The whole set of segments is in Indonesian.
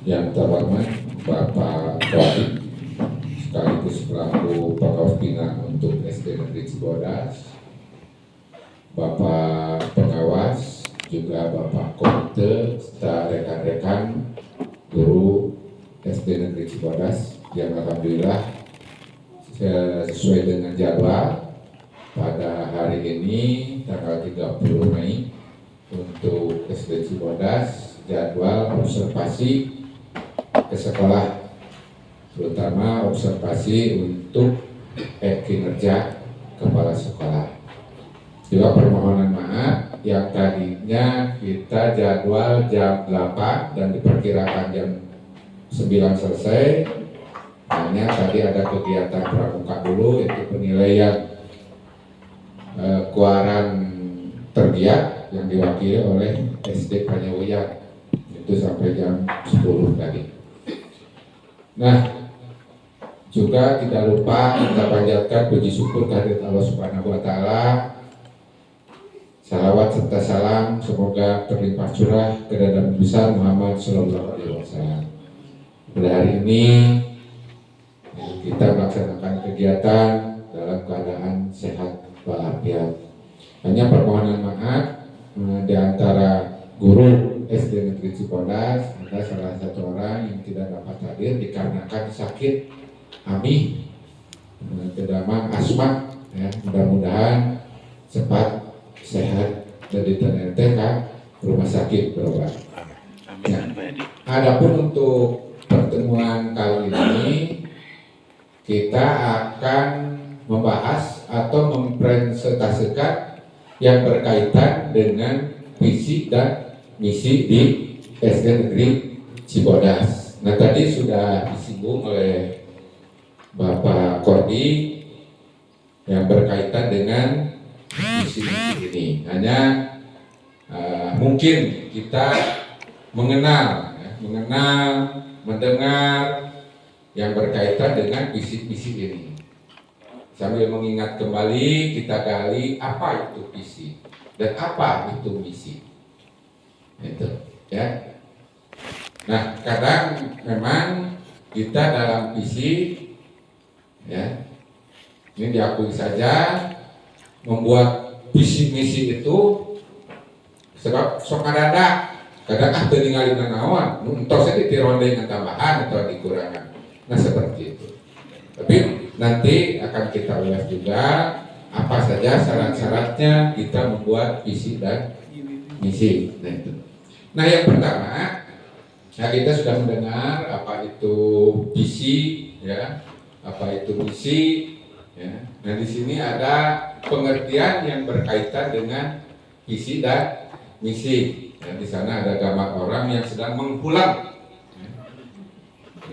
Yang terhormat Bapak Wali sekaligus pelaku pengawas bina untuk SD Negeri Cibodas, Bapak pengawas, juga Bapak komite, serta rekan-rekan guru SD Negeri Cibodas yang alhamdulillah sesuai dengan jadwal pada hari ini tanggal 30 Mei untuk SD Cibodas jadwal observasi ke sekolah, terutama observasi untuk kinerja kepala sekolah. Juga permohonan maaf yang tadinya kita jadwal jam 8 dan diperkirakan jam 9 selesai, hanya tadi ada kegiatan pramuka dulu, yaitu penilaian kuaran terbiak yang diwakili oleh SD Panyawian, itu sampai jam 10 tadi. Nah, juga tidak lupa kita panjatkan puji syukur kehadirat Allah Subhanahu wa Ta'ala. Salawat serta salam semoga terlimpah curah ke Nabi besar Muhammad Sallallahu Alaihi Wasallam. Pada hari ini kita melaksanakan kegiatan dalam keadaan sehat walafiat. Hanya permohonan maaf di antara guru SD Negeri Cibodas ada salah satu orang yang tidak dapat hadir dikarenakan sakit AMI, kedamang asma. Ya, mudah-mudahan cepat sehat dan diterima ke rumah sakit berobat. Ya. Adapun untuk pertemuan kali ini kita akan membahas atau mempresentasikan yang berkaitan dengan visi dan misi di SD Negeri Cibodas. Nah, tadi sudah disinggung oleh Bapak Kordi yang berkaitan dengan misi-misi ini. Hanya mungkin kita mengenal, mendengar yang berkaitan dengan visi-misi ini. Sambil mengingat kembali, kita gali apa itu visi dan apa itu misi. Itu, ya. Nah, kadang memang kita dalam visi, ya, ini diakui saja, membuat visi misi itu sebab sok ada kadang tinggalin nanawan, entos saya ditironde dengan tambahan atau dikurangan. Nah, seperti itu. Tapi nanti akan kita ulas juga apa saja syarat-syaratnya kita membuat visi dan misi. Nah, itu. Nah, yang pertama, ya, kita sudah mendengar apa itu visi, ya, apa itu misi, ya. Nah, di sini ada pengertian yang berkaitan dengan visi dan misi. Ya, di sana ada gambar orang yang sedang mengpulang, ya.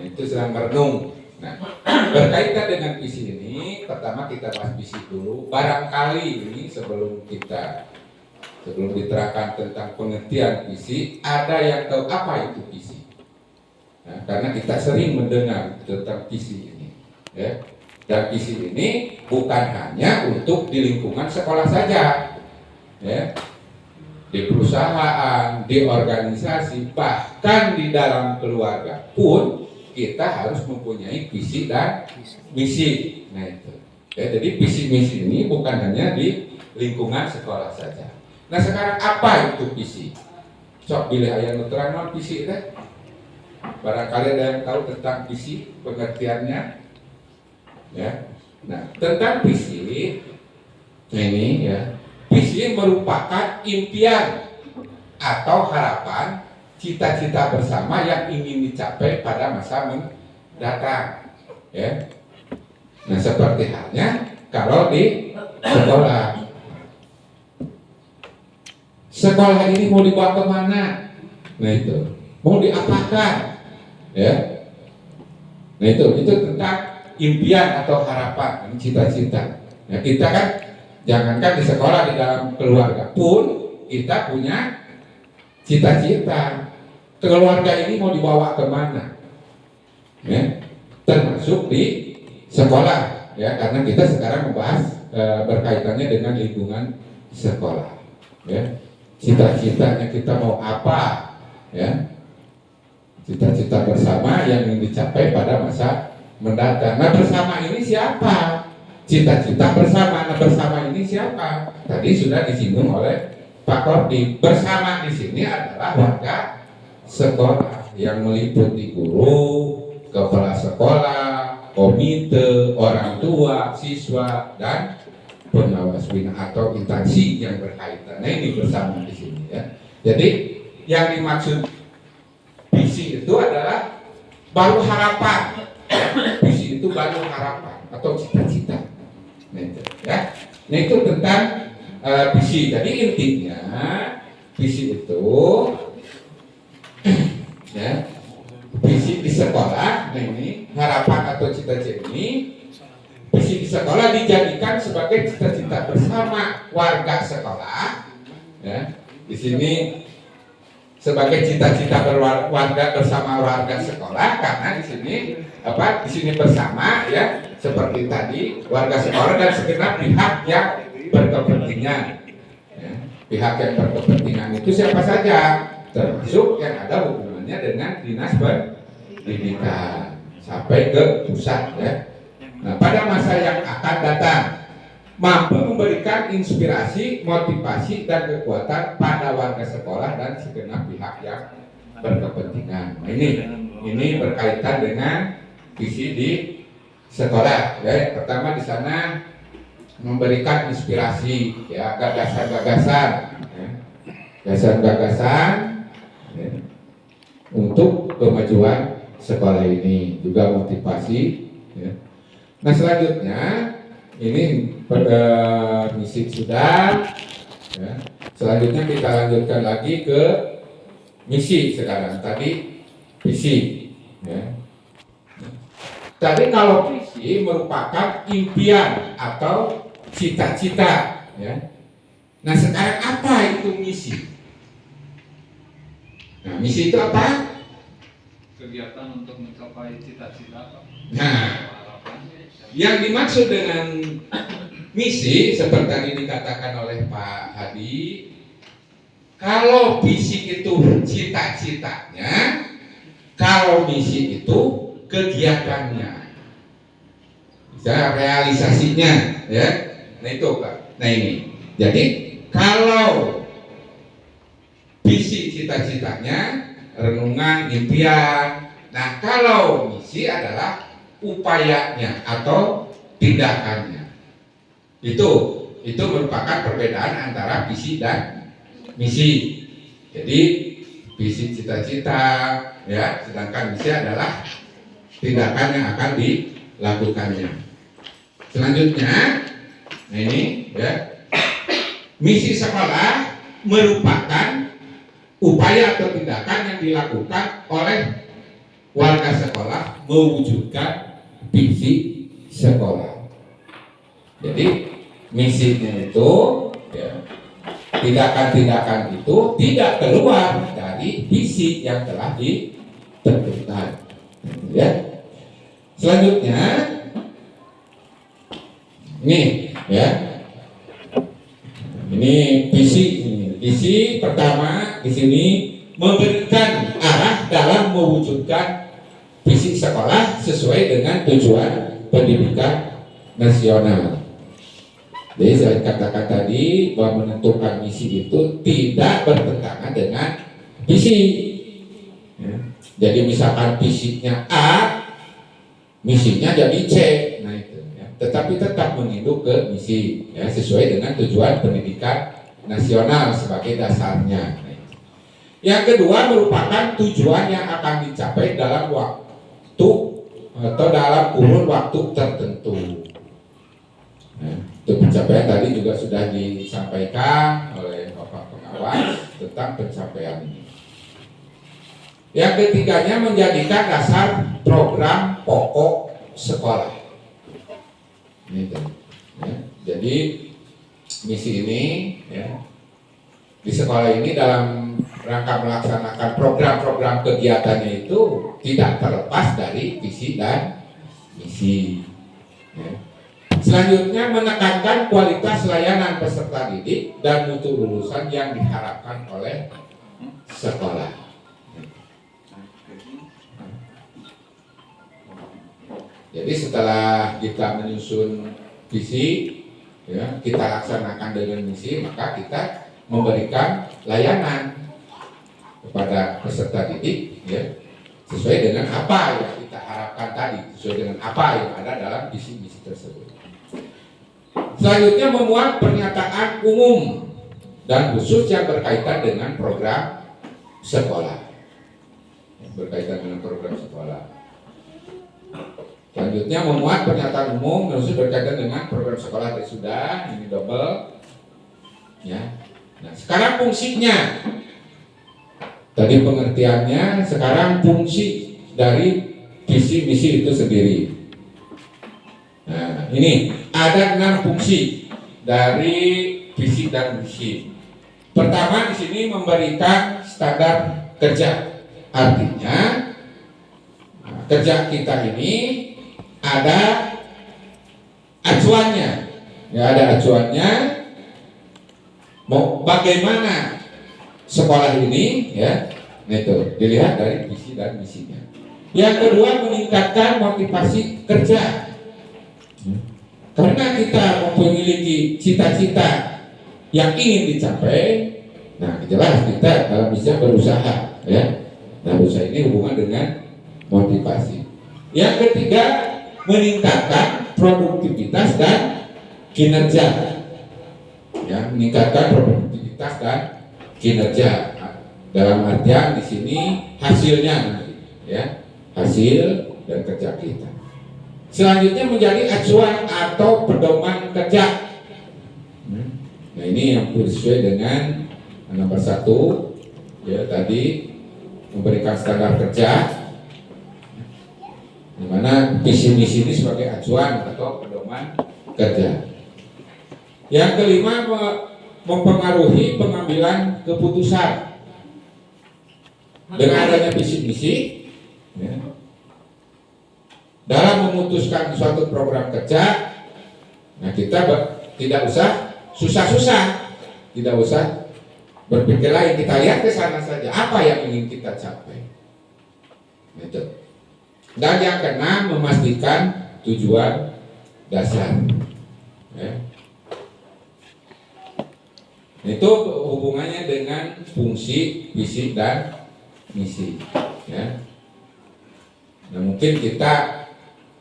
Itu sedang merenung. Nah, berkaitan dengan visi ini, pertama kita bahas visi dulu. Barangkali ini sebelum diterangkan tentang pengertian visi, ada yang tahu apa itu visi. Nah, karena kita sering mendengar tentang visi ini, ya. Dan visi ini bukan hanya untuk di lingkungan sekolah saja, ya. Di perusahaan, di organisasi, bahkan di dalam keluarga pun kita harus mempunyai visi dan misi. Nah, itu. Ya, jadi visi misi ini bukan hanya di lingkungan sekolah saja. Nah, sekarang apa itu visi? Sok pilih ayat nuteran non visi deh. Barangkali ada yang tahu tentang visi, pengertiannya. Ya. Nah, tentang visi ini, ya, visi merupakan impian atau harapan, cita-cita bersama yang ingin dicapai pada masa mendatang, ya. Nah, seperti halnya kalau di sekolah ini mau dibawa kemana? Nah, itu mau diapakan, ya. Nah, itu tentang impian atau harapan, cita-cita. Nah, kita kan jangankan di sekolah, di dalam keluarga pun kita punya cita-cita. Keluarga ini mau dibawa kemana? Ya, termasuk di sekolah, ya, karena kita sekarang membahas berkaitannya dengan lingkungan sekolah, ya. Cita-citanya kita mau apa, ya. Cita-cita bersama yang ingin dicapai pada masa mendatang. Nah, bersama ini siapa? Cita-cita bersama. Nah, bersama ini siapa? Tadi sudah disinggung oleh Pak Kordi. Bersama di sini adalah warga sekolah yang meliputi guru, kepala sekolah, komite, orang tua, siswa, dan pengawas bina atau instansi yang berkaitan. Nah, ini bersama di sini ya. Jadi yang dimaksud visi itu adalah baru harapan. Visi itu baru harapan atau cita-cita. Nah, itu, ya. Nah, itu tentang visi. Jadi intinya visi itu ya, visi di sekolah. Nah, ini harapan atau cita-cita ini, visi di sekolah dijadikan sebagai cita-cita bersama warga sekolah. Ya, di sini sebagai cita-cita warga bersama warga sekolah karena di sini bersama ya, seperti tadi warga sekolah dan segenap pihak yang berkepentingan. Ya, pihak yang berkepentingan itu siapa saja, termasuk yang ada hubungannya dengan dinas pendidikan sampai ke pusat ya. Nah, pada masa yang akan datang mampu memberikan inspirasi, motivasi, dan kekuatan pada warga sekolah dan segenap pihak yang berkepentingan. Nah, ini berkaitan dengan visi di sekolah. Ya, pertama di sana memberikan inspirasi, ya, gagasan-gagasan, ya, gagasan-gagasan ya, untuk kemajuan sekolah ini, juga motivasi. Ya. Nah, selanjutnya ini misi sudah ya. Selanjutnya kita lanjutkan lagi ke misi sekarang. Tadi visi ya. Tadi kalau visi merupakan impian atau cita-cita ya. Nah, sekarang apa itu misi? Nah, misi itu apa? Kegiatan untuk mencapai cita-cita. Nah, yang dimaksud dengan misi seperti tadi dikatakan oleh Pak Hadi, kalau visi itu cita-citanya, kalau misi itu kegiatannya, bisa realisasinya, ya. Nah itu Pak. Nah ini, jadi kalau visi cita-citanya, renungan, impian. Nah kalau misi adalah upayanya atau tindakannya. Itu merupakan perbedaan antara visi dan misi. Jadi visi cita-cita ya, sedangkan misi adalah tindakan yang akan dilakukannya. Selanjutnya, nah ini ya, misi sekolah merupakan upaya atau tindakan yang dilakukan oleh warga sekolah mewujudkan visi sekolah. Jadi misinya itu ya, tindakan-tindakan itu tidak keluar dari visi yang telah ditentukan. Ya. Selanjutnya ini ya. Ini visi pertama di sini memberikan arah dalam mewujudkan visi sekolah sesuai dengan tujuan pendidikan nasional. Jadi saya katakan tadi bahwa menentukan misi itu tidak bertentangan dengan visi. Ya. Jadi misalkan visinya A, misinya jadi C, nah itu. Ya. Tetapi tetap menginduk ke misi, ya, sesuai dengan tujuan pendidikan nasional sebagai dasarnya. Nah, yang kedua merupakan tujuan yang akan dicapai dalam waktu atau dalam kurun waktu tertentu. Nah, untuk pencapaian tadi juga sudah disampaikan oleh Bapak Pengawas tentang pencapaian ini. Yang ketiganya menjadikan dasar program pokok sekolah. Ini ya. Jadi misi ini ya, di sekolah ini dalam rangka melaksanakan program-program kegiatannya itu tidak terlepas dari visi dan misi. Ya. Selanjutnya menekankan kualitas layanan peserta didik dan mutu lulusan yang diharapkan oleh sekolah. Jadi setelah kita menyusun visi, ya, kita laksanakan dengan misi, maka kita memberikan layanan kepada peserta didik, ya, sesuai dengan apa yang kita harapkan tadi, sesuai dengan apa yang ada dalam visi misi tersebut. Selanjutnya memuat pernyataan umum dan khusus yang berkaitan dengan program sekolah. Berkaitan dengan program sekolah. Selanjutnya memuat pernyataan umum dan khusus berkaitan dengan program sekolah tadi sudah, ini double. Ya. Nah, sekarang fungsinya. Tadi pengertiannya, sekarang fungsi dari visi misi itu sendiri. Nah, ini ada 6 fungsi dari visi dan misi. Pertama di sini memberikan standar kerja. Artinya kerja kita ini ada acuannya. Ya, ada acuannya. Mau bagaimana sekolah ini, ya. Nah, itu dilihat dari visi dan misinya. Yang kedua meningkatkan motivasi kerja. Karena kita memiliki cita-cita yang ingin dicapai, nah jelas kita dalam bisa berusaha, ya. Nah, usaha ini hubungan dengan motivasi. Yang ketiga meningkatkan produktivitas dan kinerja. Ya, meningkatkan produktivitas dan kinerja. Dalam artian di sini hasilnya nanti, ya, hasil dan kerja kita. Selanjutnya menjadi acuan atau pedoman kerja. Nah, ini yang sesuai dengan nomor 1, ya, tadi memberikan standar kerja, di mana visi misi ini sebagai acuan atau pedoman kerja. Yang kelima mempengaruhi pengambilan keputusan. Dengan adanya visi misi, ya, dalam memutuskan suatu program kerja, nah kita tidak usah susah-susah, tidak usah berpikir lain, kita lihat ke sana saja apa yang ingin kita capai. Itu. Dan yang keenam memastikan tujuan dasar. Ya. Itu hubungannya dengan fungsi, visi dan misi. Ya. Nah, mungkin kita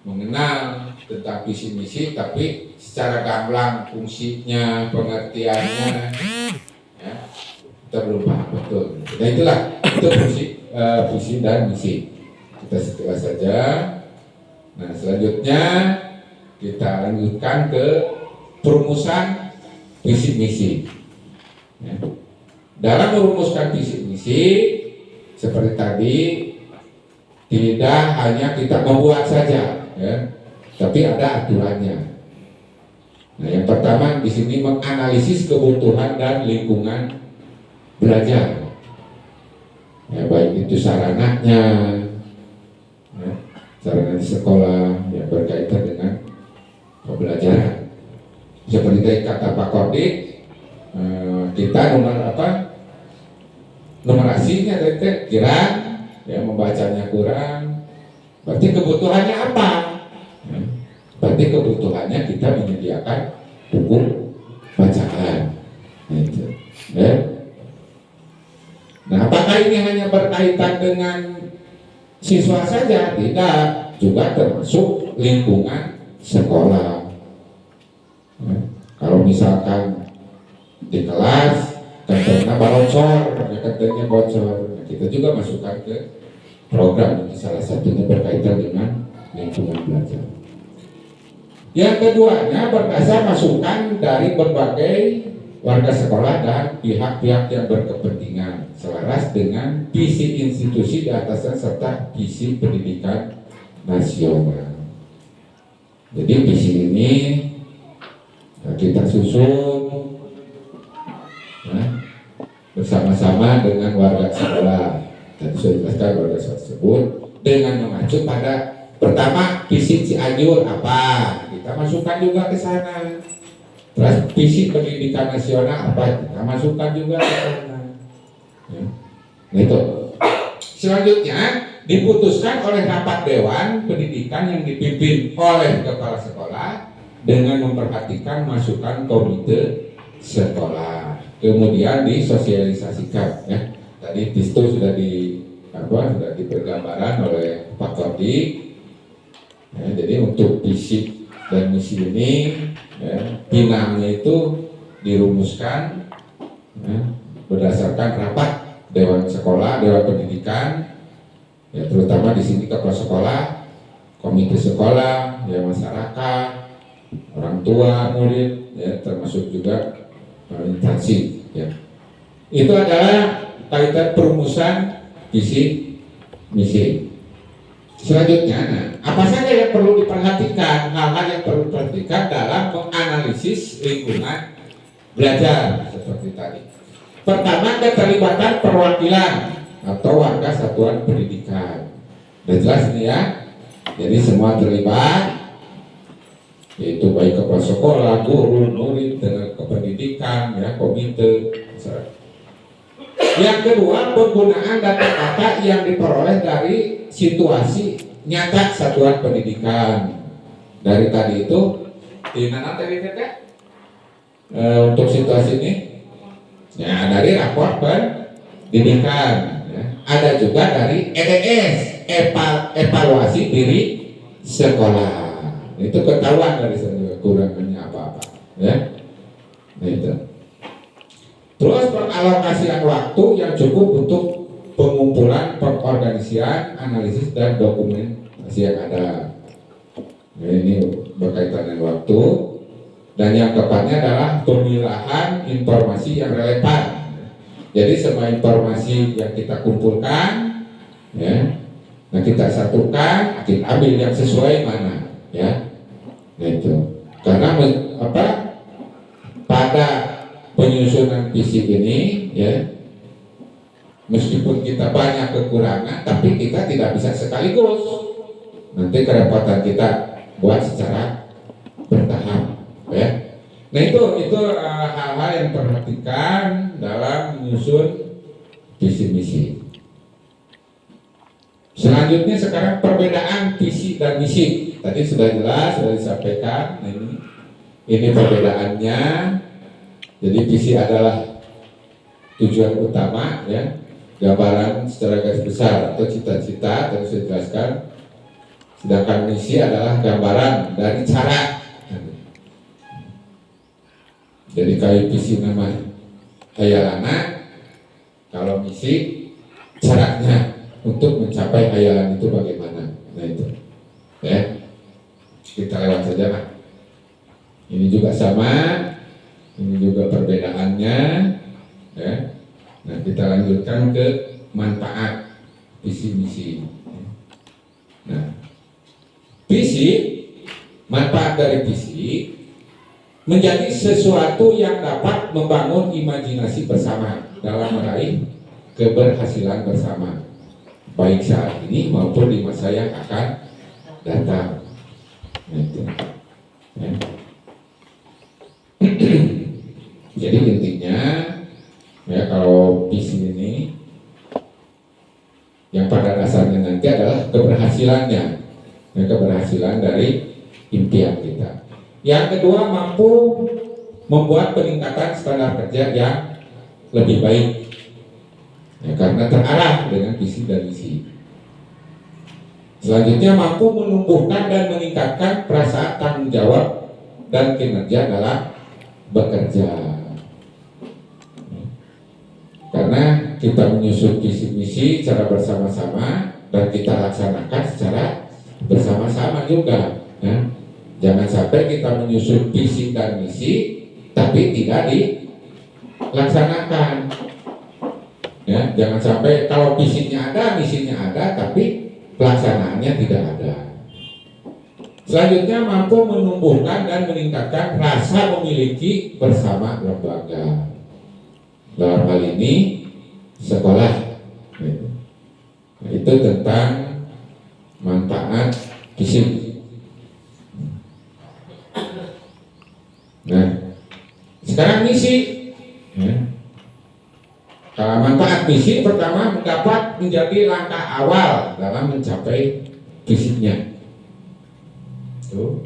mengenal tentang visi misi, tapi secara gamblang fungsinya, pengertiannya, ya, kita belum paham betul. Nah, itulah itu fungsi, visi dan misi. Kita setelah saja. Nah, selanjutnya kita lanjutkan ke perumusan visi misi. Ya. Dalam merumuskan visi misi seperti tadi, tidak hanya kita membuat saja, ya, tapi ada aturannya. Nah, yang pertama di sini menganalisis kebutuhan dan lingkungan belajar, ya, baik itu sarananya, ya, sarana di sekolah yang berkaitan dengan pembelajaran. Seperti tadi kata Pak Kodik, kita numerasinya tadi kurang, ya, membacanya kurang. Berarti kebutuhannya apa? Ya, berarti kebutuhannya kita menyediakan buku bacaan. Gitu. Ya. Nah, apakah ini hanya berkaitan dengan siswa saja? Tidak, juga termasuk lingkungan sekolah. Ya. Kalau misalkan di kelas katanya bocor, katanya bocor, nah, kita juga masukkan ke program, ini salah satunya berkaitan dengan lingkungan belajar. Yang keduanya berdasar masukan dari berbagai warga sekolah dan pihak-pihak yang berkepentingan selaras dengan visi institusi di atasnya serta visi pendidikan nasional. Jadi visi ini kita susun, ya, bersama-sama dengan warga sekolah. Tadi sudah dijelaskan warga sekolah tersebut dengan mengacu pada pertama visi Cianjur apa, kita masukkan juga ke sana. Terus visi pendidikan nasional apa, kita masukkan juga ke sana. Ya. Nah, itu Selanjutnya diputuskan oleh rapat dewan pendidikan yang dipimpin oleh kepala sekolah dengan memperhatikan masukan komite sekolah. Kemudian disosialisasikan. Ya. Tadi itu sudah sudah dipergambaran oleh Pak Kordi. Ya, jadi untuk visi dan misi ini, ya, pinangnya itu dirumuskan ya, berdasarkan rapat dewan sekolah, dewan pendidikan, ya, terutama di sini kepala sekolah, komite sekolah, ya, masyarakat, orang tua, murid, ya, termasuk juga instansi. Ya. Itu adalah kaitan perumusan visi misi. Selanjutnya, apa saja yang perlu diperhatikan? Hal-hal yang perlu diperhatikan dalam menganalisis lingkungan belajar seperti tadi. Pertama, keterlibatan perwakilan atau warga satuan pendidikan. Udah jelas ini ya. Jadi semua terlibat, yaitu baik kepala sekolah, guru, murid, dengan kependidikan, ya, komite. Yang kedua, penggunaan data-data yang diperoleh dari situasi nyata satuan pendidikan. Dari tadi itu, di mana tadi untuk situasi ini, ya, dari rapor pendidikan. Ya. Ada juga dari EDS, evaluasi diri sekolah. Itu ketahuan dari kekurangannya apa-apa. Ya. Nah, itu. Terus pengalokasian waktu yang cukup untuk pengumpulan, pengorganisian, analisis dan dokumentasi yang ada. Nah, ini berkaitan dengan waktu. Dan yang keempatnya adalah pemilahan informasi yang relevan. Jadi semua informasi yang kita kumpulkan, ya, nah kita satukan, kita ambil yang sesuai mana, ya. Nah itu. Karena pada penyusunan visi ini, ya, meskipun kita banyak kekurangan, tapi kita tidak bisa sekaligus. Nanti kerepotan kita buat secara bertahap, ya. Nah itu hal-hal yang perhatikan dalam menyusun visi misi. Selanjutnya sekarang perbedaan visi dan misi. Tadi sudah jelas, sudah disampaikan. Nah, ini perbedaannya. Jadi visi adalah tujuan utama, ya, gambaran secara garis besar atau cita-cita, tadi saya jelaskan. Sedangkan misi adalah gambaran dari cara. Jadi kalau visi nama hayalana, kalau misi caranya untuk mencapai hayalan itu bagaimana. Nah itu, ya, kita lewat saja lah. Ini juga sama. Ini juga perbedaannya, ya. Nah kita lanjutkan ke manfaat visi misi. Nah, visi, manfaat dari visi menjadi sesuatu yang dapat membangun imajinasi bersama dalam meraih keberhasilan bersama, baik saat ini maupun di masa yang akan datang. Nah, itu. Ya. Jadi intinya, ya, kalau visi ini yang pada dasarnya nanti adalah keberhasilannya, ya, keberhasilan dari impian kita. Yang kedua, mampu membuat peningkatan standar kerja yang lebih baik, ya, karena terarah dengan visi dan misi. Selanjutnya, mampu menumbuhkan dan meningkatkan perasaan tanggung jawab dan kinerja dalam bekerja. Karena kita menyusun visi misi secara bersama-sama dan kita laksanakan secara bersama-sama juga, ya. Jangan sampai kita menyusun visi dan misi tapi tidak dilaksanakan. Ya, jangan sampai kalau visinya ada, misinya ada, tapi pelaksanaannya tidak ada. Selanjutnya, mampu menumbuhkan dan meningkatkan rasa memiliki bersama lembaga. Dalam hal ini sekolah. Nah, itu tentang manfaat visi. Nah, sekarang misi. Ya. Kalau manfaat misi, pertama mendapat dapat menjadi langkah awal dalam mencapai visinya. Tuh.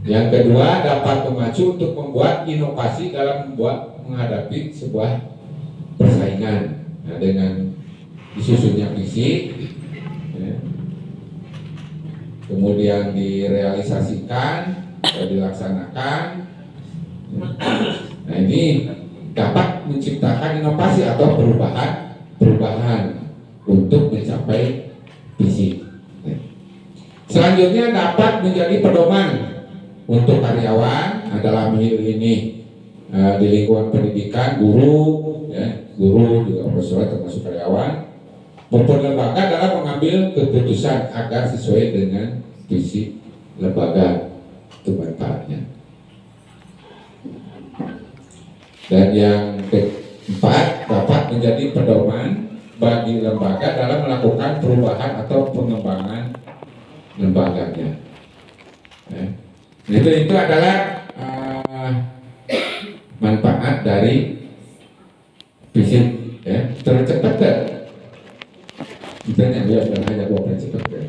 Yang kedua, dapat memacu untuk membuat inovasi dalam menghadapi sebuah persaingan. Nah, dengan disusunnya visi, ya, kemudian direalisasikan atau dilaksanakan. Nah, ini dapat menciptakan inovasi atau perubahan untuk mencapai visi. Selanjutnya dapat menjadi pedoman untuk karyawan dalam hal ini di lingkungan pendidikan, guru, ya, guru juga profesor termasuk karyawan, maupun lembaga dalam mengambil keputusan agar sesuai dengan visi lembaga itu manfaatnya. Dan yang keempat, dapat menjadi pedoman bagi lembaga dalam melakukan perubahan atau pengembangan lembaganya. Ya. Itu adalah manfaat dari visi, ya. Tercepat kan? Misalnya dia sudah hanya buat tercepat kan?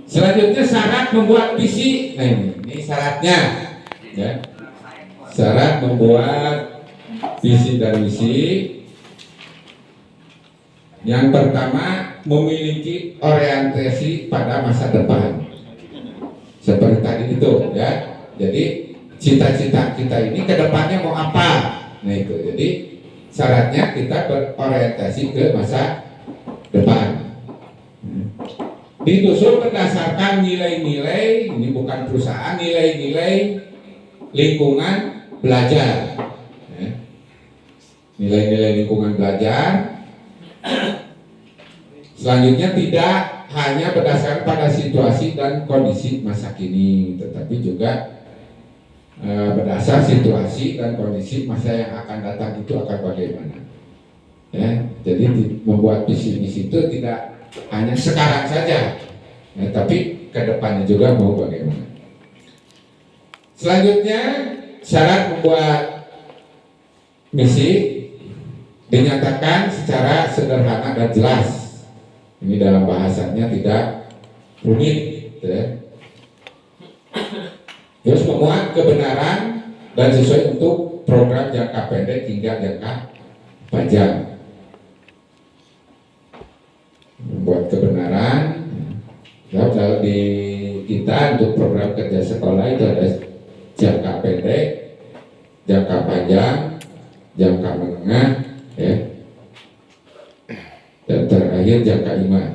Selanjutnya syarat membuat visi. Nah ini syaratnya, ya. Syarat membuat visi dan misi. Yang pertama, memiliki orientasi pada masa depan. Seperti tadi itu, ya. Jadi cita-cita kita ini ke depannya mau apa? Nah itu. Jadi syaratnya kita berorientasi ke masa depan. Disusun berdasarkan nilai-nilai, ini bukan perusahaan, nilai-nilai lingkungan belajar. Ya. Nilai-nilai lingkungan belajar. Selanjutnya tidak hanya berdasarkan pada situasi dan kondisi masa kini, tetapi juga berdasar situasi dan kondisi masa yang akan datang itu akan bagaimana. Ya, jadi membuat visi misi itu tidak hanya sekarang saja, ya, tapi kedepannya juga mau bagaimana. Selanjutnya syarat membuat misi dinyatakan secara sederhana dan jelas. Ini dalam bahasanya tidak rumit, ya. Terus memuat kebenaran dan sesuai untuk program jangka pendek hingga jangka panjang. Membuat kebenaran, ya, kalau di kita untuk program kerja sekolah itu ada jangka pendek, jangka panjang, jangka menengah, ya, dan terakhir jangka iman.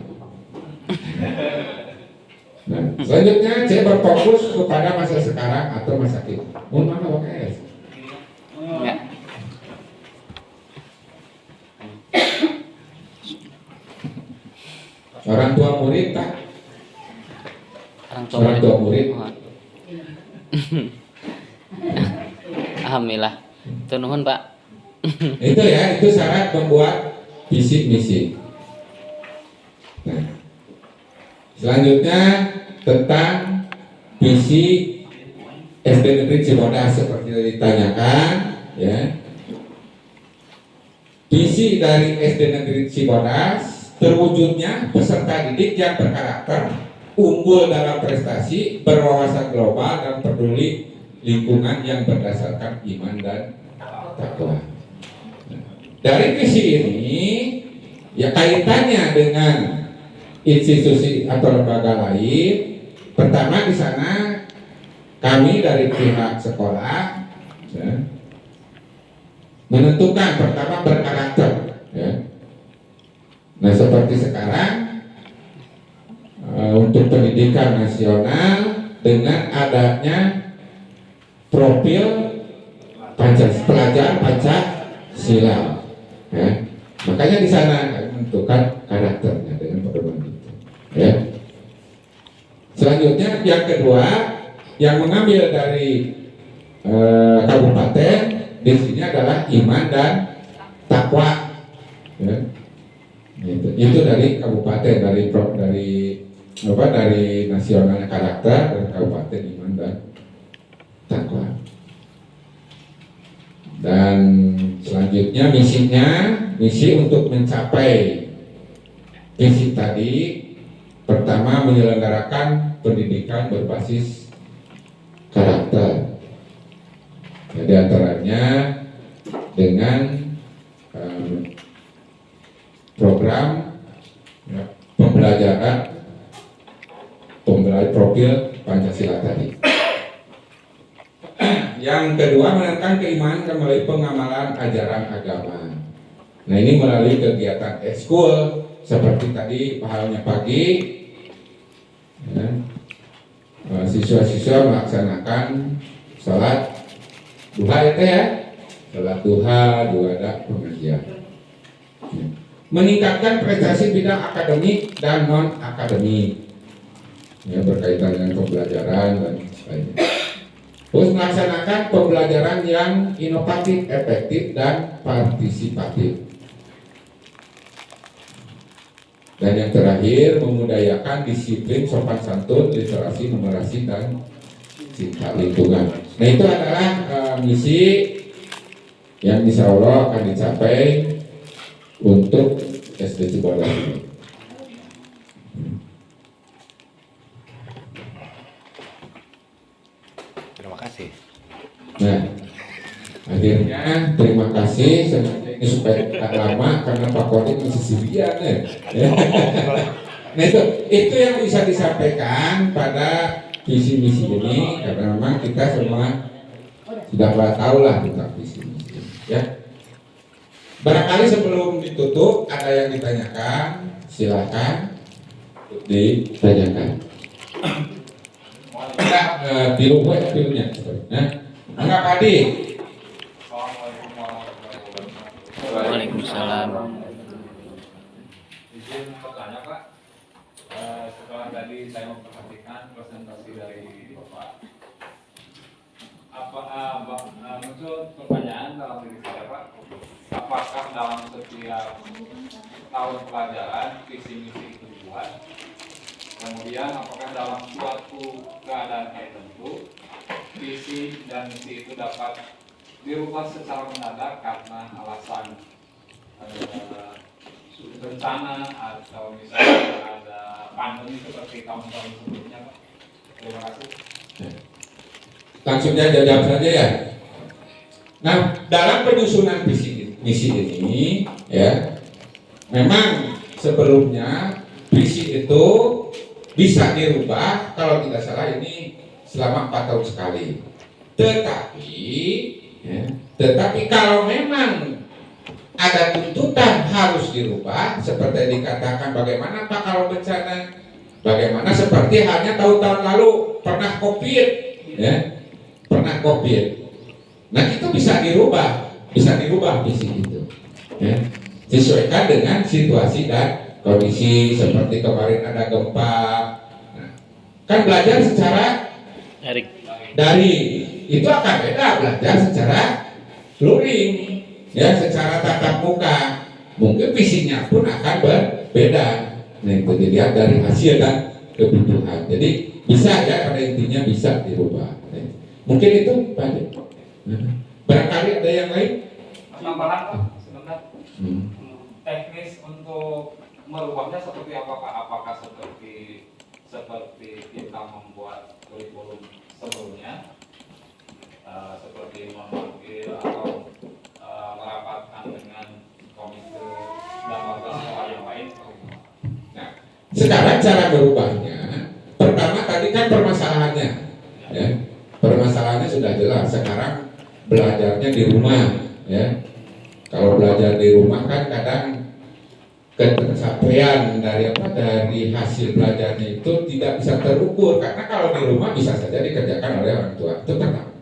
Nah, selanjutnya saya berfokus kepada masa sekarang atau masa kini. Mau mana WKS? Ya. Orang tua murid tak? Orang tua murid. Alhamdulillah. Itu nuhun Pak. Itu ya, itu syarat membuat visi misi. Nah, selanjutnya tentang visi SD Negeri Cibodas seperti yang ditanyakan, ya. Visi dari SD Negeri Cibodas terwujudnya peserta didik yang berkarakter unggul dalam prestasi, berwawasan global dan peduli lingkungan yang berdasarkan iman dan takwa. Dari visi ini, ya kaitannya dengan institusi atau lembaga lain. Pertama di sana kami dari pihak sekolah, ya, menentukan pertama berkarakter, ya. Nah seperti sekarang untuk pendidikan nasional dengan adanya profil pelajar Pancasila, ya. Makanya di sana kami menentukan karakternya dengan pedoman itu, ya. Selanjutnya yang kedua yang mengambil dari kabupaten di sini adalah iman dan takwa, ya. Itu dari kabupaten, dari nasionalnya karakter, dari kabupaten iman dan takwa. Dan selanjutnya misi untuk mencapai visi tadi, pertama menyelenggarakan pendidikan berbasis karakter. Jadi antaranya dengan program pembelajaran profil Pancasila tadi. Yang kedua, menekan keimanan melalui pengamalan ajaran agama. Nah, ini melalui kegiatan ekskul seperti tadi pahalnya pagi, ya, siswa-siswa melaksanakan sholat duha ya, sholat duha, duada, pengajian. Ya. Meningkatkan prestasi bidang akademik dan non akademik, ya, berkaitan dengan pembelajaran dan sebagainya. Terus melaksanakan pembelajaran yang inovatif, efektif, dan partisipatif. Dan yang terakhir, memudayakan disiplin, sopan santun, literasi, numerasi, dan cinta lingkungan. Nah, itu adalah misi yang insya Allah akan dicapai untuk SD Cibodas ini. Terima kasih. Nah, akhirnya terima kasih. Sengaja ini supaya tidak lama karena Pak Kodik masih sendirian ya. Nah, itu yang bisa disampaikan pada visi misi ini, karena memang kita semua sudah tahu lah tentang visi misi. Ya. Barangkali sebelum ditutup ada yang ditanyakan, silakan ditanyakan. Kita pilunya. Nah, enggak Padi. Waalaikumsalam. Izin bertanya Pak, setelah tadi saya memperhatikan presentasi dari Bapak, muncul pertanyaan dalam diri saya Pak, apakah dalam setiap tahun pelajaran visi misi itu dibuat? Kemudian apakah dalam suatu keadaan tertentu visi dan misi itu dapat dirubah secara mendadak karena alasan bencana atau misalnya ada pandemi seperti tahun-tahun sebelumnya Pak? Terima kasih. Langsung saja jawab saja ya. Nah, dalam penyusunan visi misi ini ya, memang sebelumnya visi itu bisa dirubah, kalau tidak salah ini selama 4 tahun sekali. Tetapi kalau memang ada tuntutan harus dirubah, seperti yang dikatakan, bagaimana Pak kalau bencana, bagaimana seperti halnya tahun-tahun lalu pernah COVID, ya, pernah COVID. Nah, itu bisa dirubah visi itu, ya, disesuaikan dengan situasi dan kondisi. Seperti kemarin ada gempa, nah, kan belajar secara dari itu akan beda belajar secara luring, ya, secara tatap muka, mungkin visinya pun akan berbeda. Nah, itu dilihat dari hasil dan kebutuhan. Jadi bisa ya, pada intinya bisa dirubah. Nah, mungkin itu Pak. Barangkali ada yang lain? Tambahan Pak, sebentar. Teknis untuk merubahnya seperti apa Pak? Apakah seperti kita membuat kurikulum sebelumnya, seperti memanggil atau merapatkan dengan komite lembaga sekolah yang lain? Nah, sekarang cara berubahnya, pertama tadi kan permasalahannya, ya, permasalahannya sudah jelas. Sekarang belajarnya di rumah, ya. Kalau belajar di rumah kan kadang ketercapaian dari hasil belajarnya itu tidak bisa terukur, karena kalau di rumah bisa saja dikerjakan oleh orang tua. Itu pertama.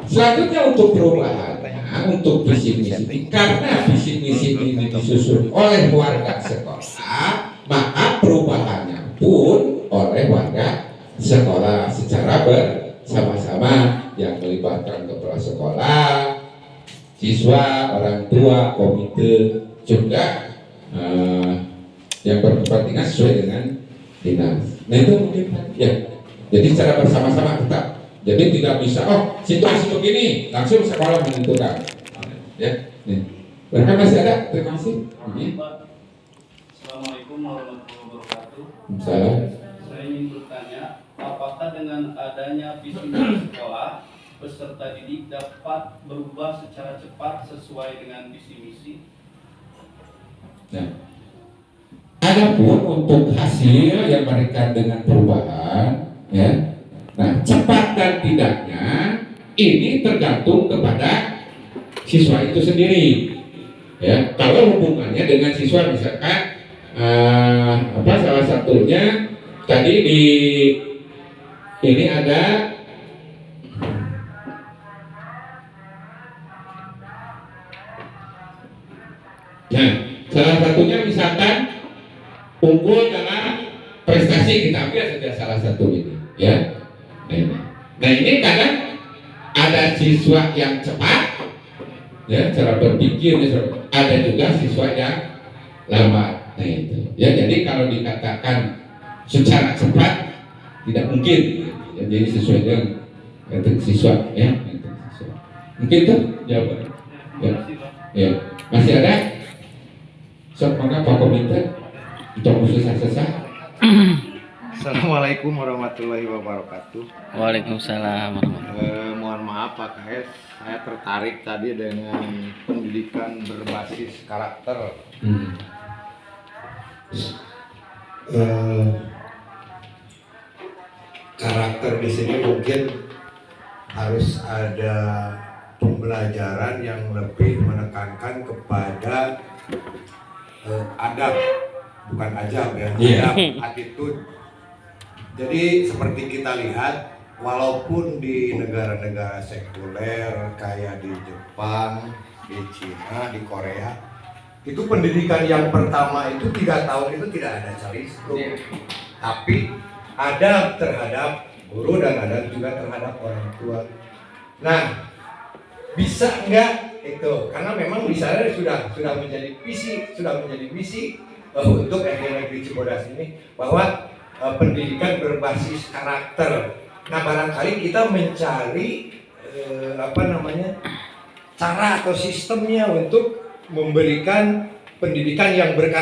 Selanjutnya untuk perubahan, untuk visi misi, karena visi misi ini disusun oleh warga sekolah, maka perubahannya pun oleh warga sekolah secara bersama-sama, yang melibatkan kepala sekolah, siswa, orang tua, komite, juga yang berkepentingan sesuai dengan dinas. Nah, itu mungkin ya. Jadi secara bersama-sama tetap Jadi tidak bisa, oh situasi begini, langsung sekolah menentukan. Ya, nih. Mereka masih ada, terima kasih. Ini. Assalamualaikum warahmatullahi wabarakatuh. Salam. Saya ingin bertanya, apakah dengan adanya visi misi sekolah, peserta didik dapat berubah secara cepat sesuai dengan visi misi? Nah, adapun untuk hasil yang mereka dengan perubahan, ya, nah cepat dan tidaknya ini tergantung kepada siswa itu sendiri. Ya, kalau hubungannya dengan siswa misalkan salah satunya tadi di ini ada nah salah satunya misalkan unggul dalam prestasi, kita ambil saja salah satu ini ya. Nah ini kadang ada siswa yang cepat ya cara berpikirnya, ada juga siswa yang lambat. Nah itu ya, jadi kalau dikatakan secara cepat tidak mungkin ya, jadi sesuai dengan siswa ya, siswa. Mungkin itu jawabannya ya. Ya masih ada semoga Pak Komite untuk khusus sesah. Assalamualaikum warahmatullahi wabarakatuh. Waalaikumsalam warahmatullahi. Mohon maaf Pak KS, saya tertarik tadi dengan pendidikan berbasis karakter. Karakter di sini mungkin harus ada pembelajaran yang lebih menekankan kepada adab, bukan ajab ya, adab, attitude. Jadi seperti kita lihat, walaupun di negara-negara sekuler kayak di Jepang, di Cina, di Korea, itu pendidikan yang pertama itu 3 tahun itu tidak ada calistung, tapi adab terhadap guru dan adab juga terhadap orang tua. Nah, bisa enggak itu? Karena memang di sana sudah menjadi misi untuk SD Negeri Cibodas ini bahwa pendidikan berbasis karakter. Nah, barangkali kita mencari cara atau sistemnya untuk memberikan pendidikan yang berkarakter.